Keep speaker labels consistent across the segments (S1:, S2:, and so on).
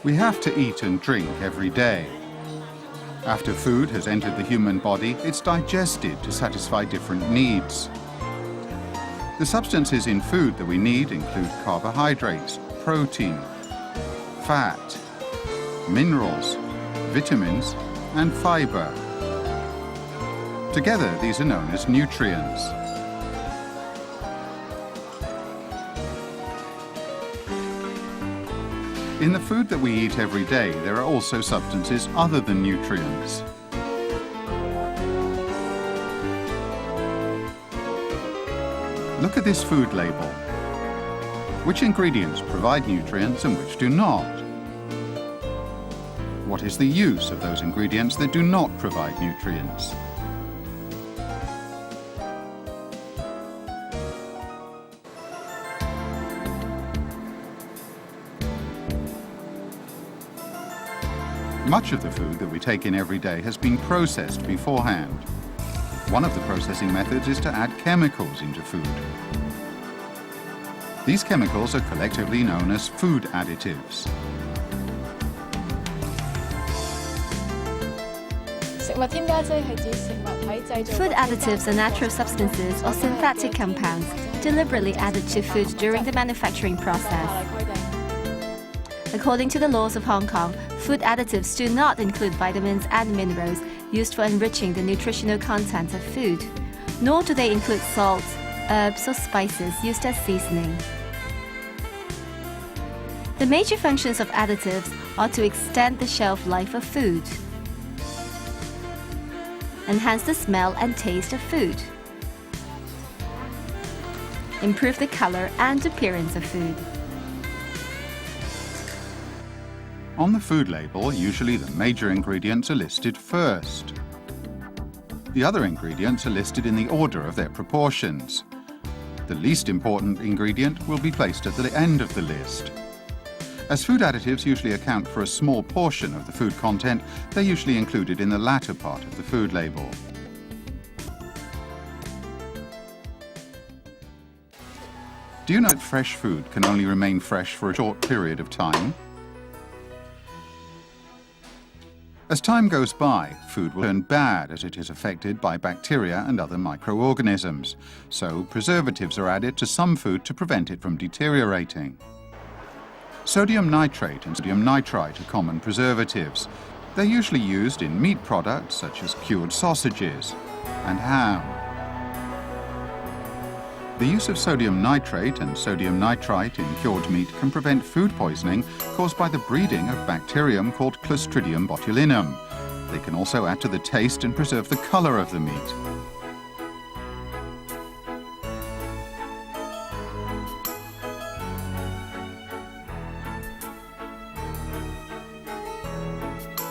S1: We have to eat and drink every day. After food has entered the human body, it's digested to satisfy different needs. The substances in food that we need include carbohydrates, protein, fat, minerals, vitamins, and fiber. Together, these are known as nutrients. In the food that we eat every day, there are also substances other than nutrients. Look at this food label. Which ingredients provide nutrients and which do not? What is the use of those ingredients that do not provide nutrients? Much of the food that we take in every day has been processed beforehand. One of the processing methods is to add chemicals into food. These chemicals are collectively known as food additives.
S2: Food additives are natural substances or synthetic compounds deliberately added to food during the manufacturing process. According to the laws of Hong Kong, food additives do not include vitamins and minerals used for enriching the nutritional content of food, nor do they include salt, herbs or spices used as seasoning. The major functions of additives are to extend the shelf life of food, enhance the smell and taste of food, improve the color and appearance of food.
S1: On the food label, usually the major ingredients are listed first. The other ingredients are listed in the order of their proportions. The least important ingredient will be placed at the end of the list. As food additives usually account for a small portion of the food content, they're usually included in the latter part of the food label. Do you know that fresh food can only remain fresh for a short period of time? As time goes by, food will turn bad as it is affected by bacteria and other microorganisms. So preservatives are added to some food to prevent it from deteriorating. Sodium nitrate and sodium nitrite are common preservatives. They're usually used in meat products such as cured sausages and ham. The use of sodium nitrate and sodium nitrite in cured meat can prevent food poisoning caused by the breeding of bacterium called Clostridium botulinum. They can also add to the taste and preserve the color of the meat.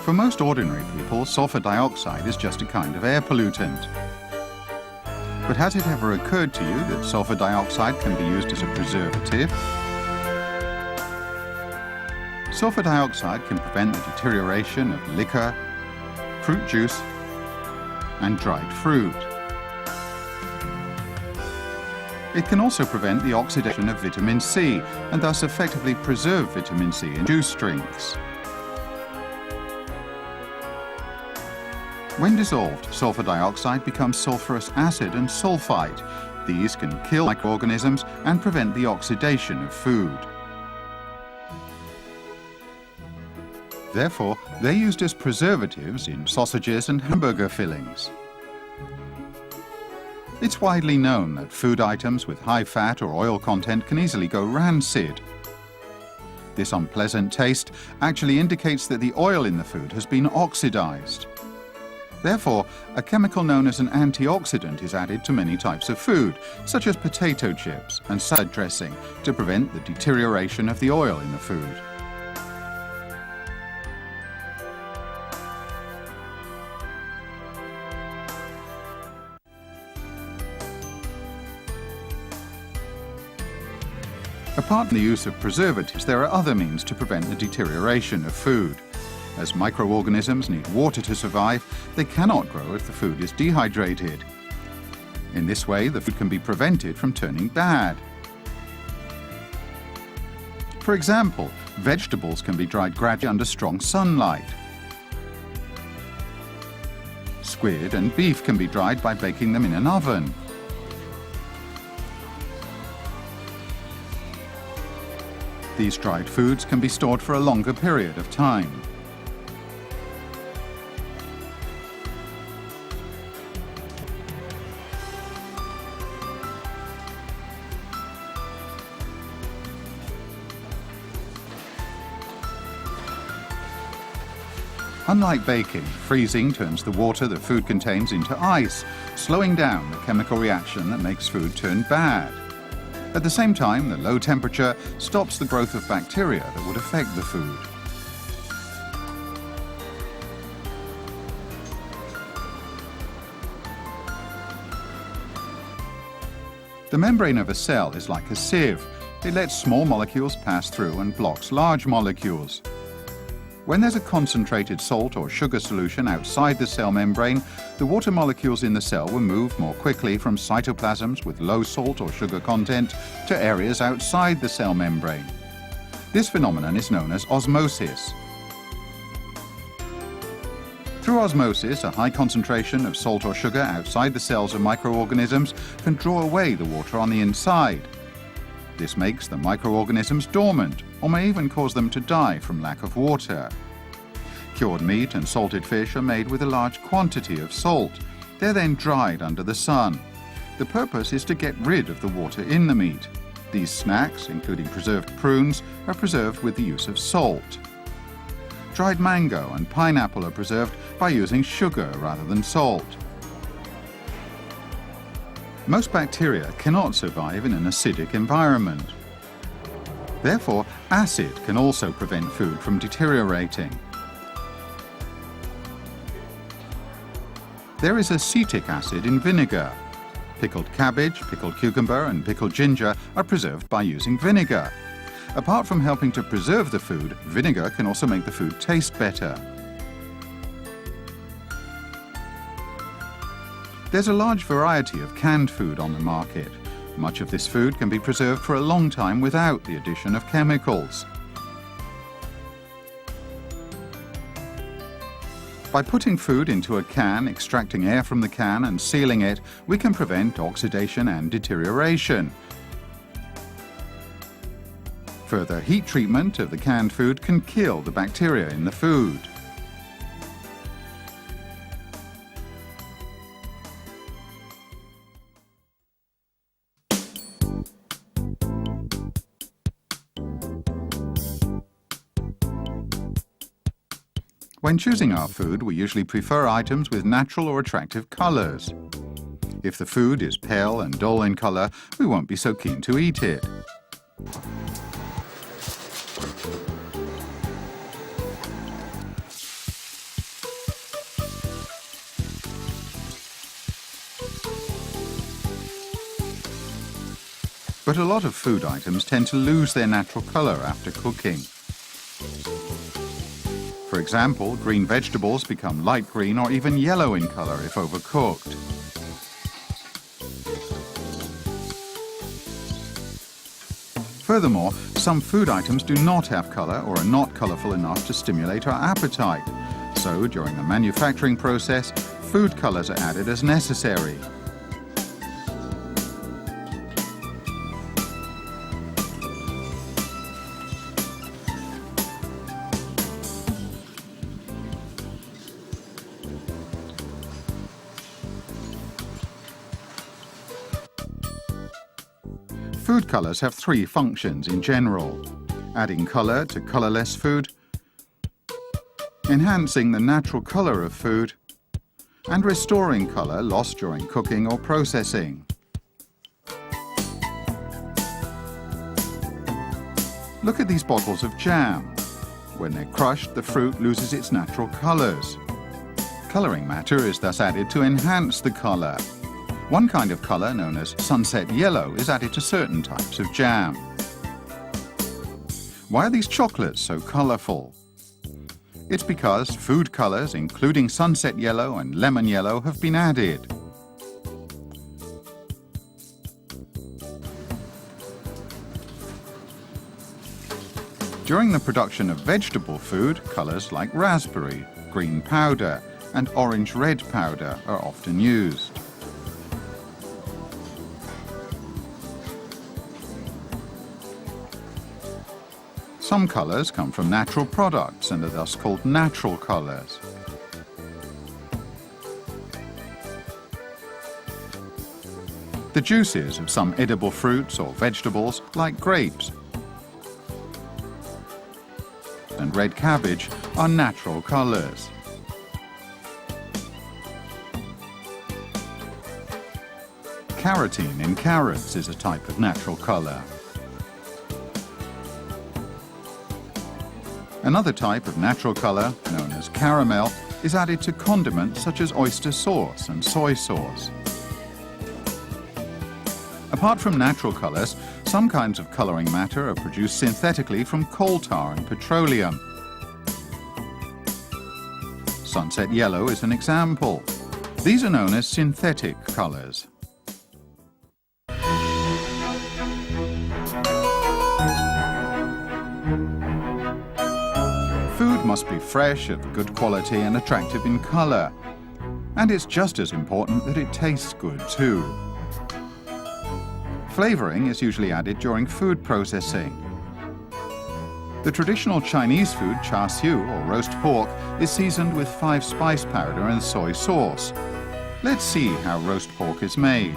S1: For most ordinary people, sulfur dioxide is just a kind of air pollutant. But has it ever occurred to you that sulfur dioxide can be used as a preservative? Sulfur dioxide can prevent the deterioration of liquor, fruit juice, and dried fruit. It can also prevent the oxidation of vitamin C and thus effectively preserve vitamin C in juice drinks. When dissolved, sulfur dioxide becomes sulfurous acid and sulfite. These can kill microorganisms and prevent the oxidation of food. Therefore, they're used as preservatives in sausages and hamburger fillings. It's widely known that food items with high fat or oil content can easily go rancid. This unpleasant taste actually indicates that the oil in the food has been oxidized. Therefore, a chemical known as an antioxidant is added to many types of food, such as potato chips and salad dressing, to prevent the deterioration of the oil in the food. Apart from the use of preservatives, there are other means to prevent the deterioration of food. As microorganisms need water to survive, they cannot grow if the food is dehydrated. In this way, the food can be prevented from turning bad. For example, Vegetables can be dried gradually under strong sunlight. Squid and beef can be dried by baking them in an oven. These dried foods can be stored for a longer period of time. Unlike baking, freezing turns the water the food contains into ice, slowing down the chemical reaction that makes food turn bad. At the same time, the low temperature stops the growth of bacteria that would affect the food. The membrane of a cell is like a sieve. It lets small molecules pass through and blocks large molecules. When there's a concentrated salt or sugar solution outside the cell membrane, the water molecules in the cell will move more quickly from cytoplasms with low salt or sugar content to areas outside the cell membrane. This phenomenon is known as osmosis. Through osmosis, a high concentration of salt or sugar outside the cells of microorganisms can draw away the water on the inside. This makes the microorganisms dormant, or may even cause them to die from lack of water. Cured meat and salted fish are made with a large quantity of salt. They're then dried under the sun. The purpose is to get rid of the water in the meat. These snacks, including preserved prunes, are preserved with the use of salt. Dried mango and pineapple are preserved by using sugar rather than salt. Most bacteria cannot survive in an acidic environment. Therefore, acid can also prevent food from deteriorating. There is acetic acid in vinegar. Pickled cabbage, pickled cucumber, and pickled ginger are preserved by using vinegar. Apart from helping to preserve the food, vinegar can also make the food taste better. There's a large variety of canned food on the market. Much of this food can be preserved for a long time without the addition of chemicals. By putting food into a can, extracting air from the can and sealing it, we can prevent oxidation and deterioration. Further heat treatment of the canned food can kill the bacteria in the food. When choosing our food, we usually prefer items with natural or attractive colors. If the food is pale and dull in color, we won't be so keen to eat it. But a lot of food items tend to lose their natural color after cooking. For example, green vegetables become light green or even yellow in color if overcooked. Furthermore, some food items do not have color or are not colorful enough to stimulate our appetite. So, during the manufacturing process, food colors are added as necessary. Food colors have three functions in general: adding color to colorless food, enhancing the natural color of food, and restoring color lost during cooking or processing. Look at these bottles of jam. When they're crushed, the fruit loses its natural colors. Coloring matter is thus added to enhance the color. One kind of color, known as sunset yellow, is added to certain types of jam. Why are these chocolates so colorful? It's because food colors, including sunset yellow and lemon yellow, have been added. During the production of vegetable food, colors like raspberry, green powder, and orange-red powder are often used. Some colors come from natural products and are thus called natural colors. The juices of some edible fruits or vegetables, like grapes and red cabbage, are natural colors. Carotene in carrots is a type of natural color. Another type of natural color, known as caramel, is added to condiments such as oyster sauce and soy sauce. Apart from natural colors, some kinds of coloring matter are produced synthetically from coal tar and petroleum. Sunset yellow is an example. These are known as synthetic colors. Food must be fresh, of good quality and attractive in color. And it's just as important that it tastes good too. Flavoring is usually added during food processing. The traditional Chinese food char siu, or roast pork, is seasoned with 5-spice powder and soy sauce. Let's see how roast pork is made.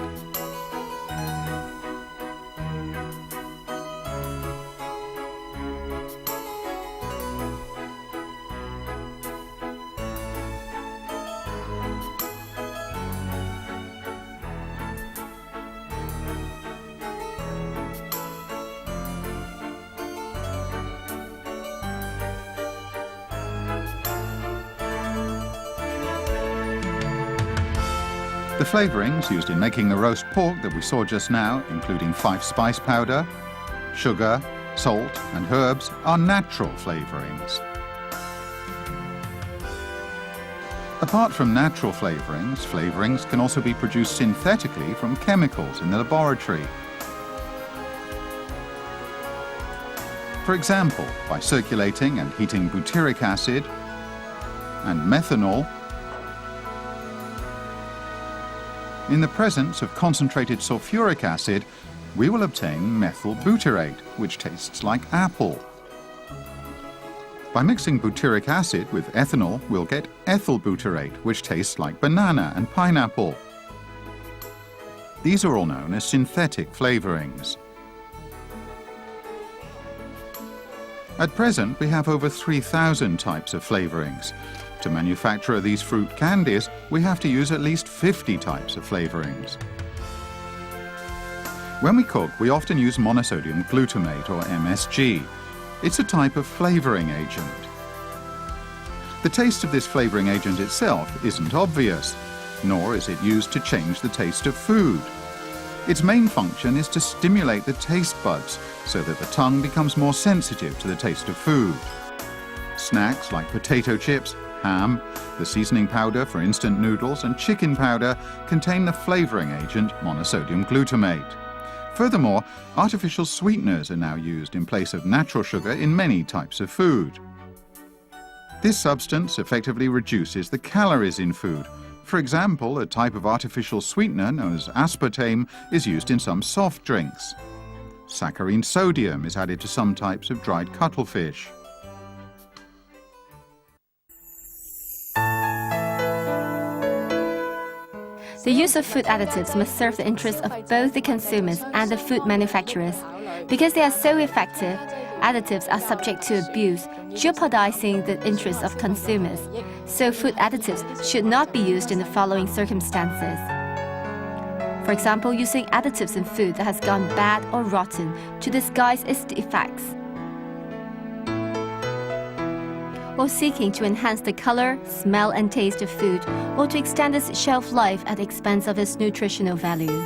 S1: The flavorings used in making the roast pork that we saw just now, including 5-spice powder, sugar, salt and herbs, are natural flavorings. Apart from natural flavorings can also be produced synthetically from chemicals in the laboratory. For example, by circulating and heating butyric acid and methanol, in the presence of concentrated sulfuric acid, we will obtain methyl butyrate, which tastes like apple. By mixing butyric acid with ethanol, we'll get ethyl butyrate, which tastes like banana and pineapple. These are all known as synthetic flavorings. At present, we have over 3,000 types of flavorings. To manufacture these fruit candies, we have to use at least 50 types of flavorings. When we cook, we often use monosodium glutamate, or MSG. It's a type of flavoring agent. The taste of this flavoring agent itself isn't obvious, nor is it used to change the taste of food. Its main function is to stimulate the taste buds so that the tongue becomes more sensitive to the taste of food. Snacks like potato chips, ham, the seasoning powder for instant noodles, and chicken powder contain the flavoring agent monosodium glutamate. Furthermore, artificial sweeteners are now used in place of natural sugar in many types of food. This substance effectively reduces the calories in food. For example, a type of artificial sweetener known as aspartame is used in some soft drinks. Saccharine sodium is added to some types of dried cuttlefish.
S2: The use of food additives must serve the interests of both the consumers and the food manufacturers. Because they are so effective, additives are subject to abuse, jeopardizing the interests of consumers. So food additives should not be used in the following circumstances. For example, using additives in food that has gone bad or rotten to disguise its effects, or seeking to enhance the color, smell and taste of food, or to extend its shelf life at the expense of its nutritional value.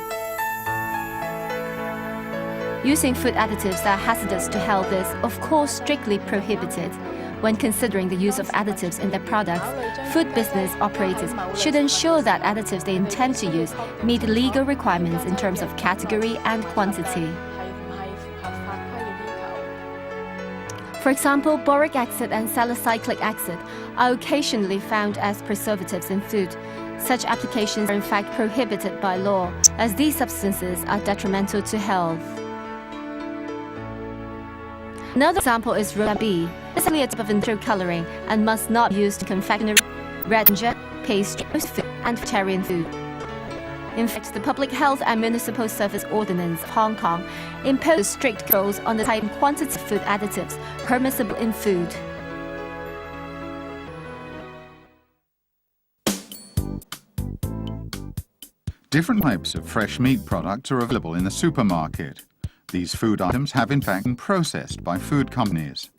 S2: Using food additives that are hazardous to health is, of course, strictly prohibited. When considering the use of additives in their products, food business operators should ensure that additives they intend to use meet legal requirements in terms of category and quantity. For example, boric acid and salicylic acid are occasionally found as preservatives in food. Such applications are in fact prohibited by law, as these substances are detrimental to health. Another example is rosemary B. It's only a type of industrial coloring and must not be used in confectionery, red ginger, pastry, and vegetarian food. In fact, the Public Health and Municipal Service Ordinance of Hong Kong imposes strict controls on the type and quantity of food additives permissible in food.
S1: Different types of fresh meat products are available in the supermarket. These food items have in fact been processed by food companies.